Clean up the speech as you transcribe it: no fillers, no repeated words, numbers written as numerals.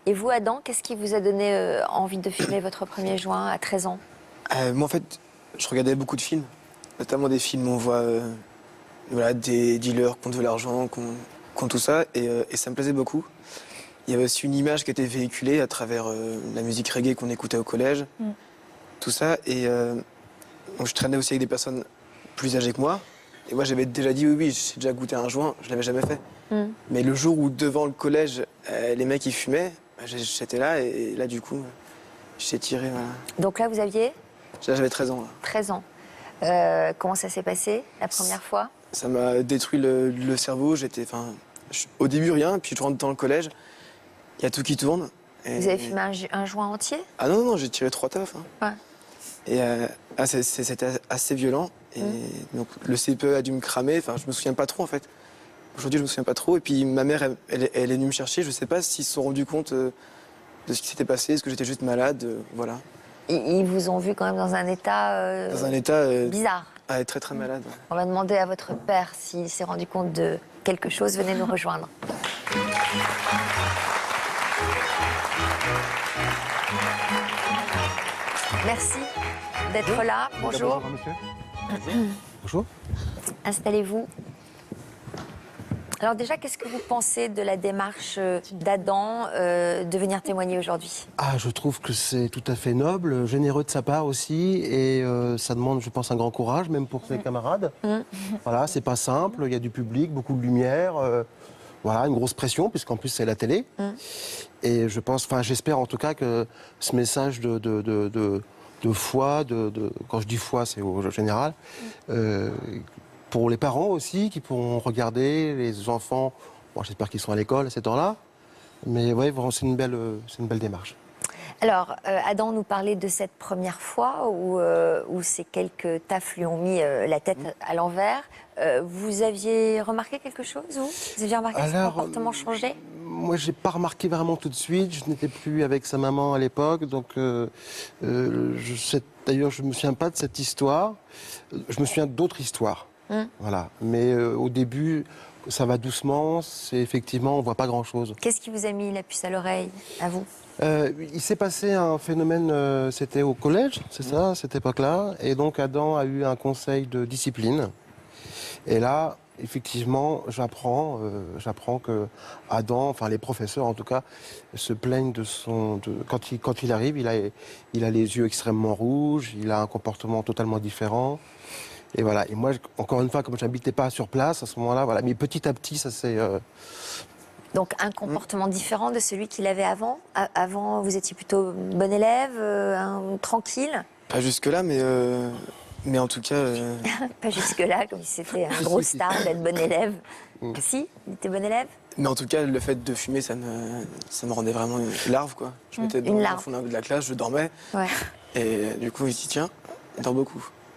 Et vous, Adam, qu'est-ce qui vous a donné envie de fumer votre premier joint à 13 ans? Moi, en fait, je regardais beaucoup de films, notamment des films où on voit voilà, des dealers qui ont de l'argent, qui ont tout ça, et ça me plaisait beaucoup. Il y avait aussi une image qui était véhiculée à travers la musique reggae qu'on écoutait au collège, tout ça, et donc je traînais aussi avec des personnes plus âgées que moi. Et moi, j'avais déjà dit oui, j'ai déjà goûté un joint, je l'avais jamais fait. Mais le jour où, devant le collège, les mecs, ils fumaient, j'étais là, et là, du coup, j'étais tiré, voilà. Donc là, vous aviez Là, j'avais 13 ans, là. 13 ans. Comment ça s'est passé la première fois? Ça m'a détruit le cerveau, au début, rien, puis je rentre dans le collège, il y a tout qui tourne. Et... Vous avez fumé un joint entier? Ah non, non, j'ai tiré 3 tafs. Ouais. Et c'était assez violent. Et donc le CPE a dû me cramer. Enfin, je me souviens pas trop en fait. Aujourd'hui, je me souviens pas trop. Et puis ma mère, elle est venue me chercher. Je sais pas s'ils se sont rendus compte de ce qui s'était passé. Est-ce que j'étais juste malade, voilà. Ils vous ont vu quand même dans un état, Dans un état bizarre. très très malade. Ouais. On va demander à votre père s'il s'est rendu compte de quelque chose. Venez nous rejoindre. Merci d'être là. Bonjour. Bonjour, monsieur. Bonjour. Installez-vous. Alors déjà, qu'est-ce que vous pensez de la démarche d'Adam de venir témoigner aujourd'hui? Ah, je trouve que c'est tout à fait noble, généreux de sa part aussi, et ça demande, je pense, un grand courage, même pour ses camarades. Voilà, c'est pas simple, il y a du public, beaucoup de lumière, voilà, une grosse pression, puisqu'en plus c'est la télé. Et je pense, enfin, j'espère en tout cas que ce message de foi, quand je dis foi, c'est au général, pour les parents aussi, qui pourront regarder, les enfants, bon, j'espère qu'ils sont à l'école à cette heure-là, mais ouais, c'est une belle démarche. Alors, Adam nous parlait de cette première fois où ces quelques tafs lui ont mis la tête à l'envers. Vous aviez remarqué quelque chose, vous aviez remarqué son comportement changé? Moi, j'ai pas remarqué vraiment tout de suite. Je n'étais plus avec sa maman à l'époque, donc d'ailleurs, je me souviens pas de cette histoire. Je me souviens d'autres histoires. Voilà. Mais au début, ça va doucement. C'est effectivement, on voit pas grand-chose. Qu'est-ce qui vous a mis la puce à l'oreille, à vous? Il s'est passé un phénomène, c'était au collège, c'est ça, à cette époque-là. Et donc Adam a eu un conseil de discipline. Et là, effectivement, j'apprends que Adam, enfin les professeurs en tout cas, se plaignent de quand il arrive, il a les yeux extrêmement rouges, il a un comportement totalement différent. Et voilà. Et moi, encore une fois, comme je n'habitais pas sur place à ce moment-là, voilà. Mais petit à petit, ça s'est... Donc un comportement différent de celui qu'il avait avant. Avant, vous étiez plutôt bon élève, tranquille. Pas jusque-là, mais en tout cas... Pas jusque-là, comme si c'était un gros star d'être bon élève. Si, il était bon élève. Mais en tout cas, le fait de fumer, ça me rendait vraiment une larve, quoi. Je m'étais dans le fond de la classe, je dormais. Ouais. Et du coup, il dit, tiens, il dort beaucoup.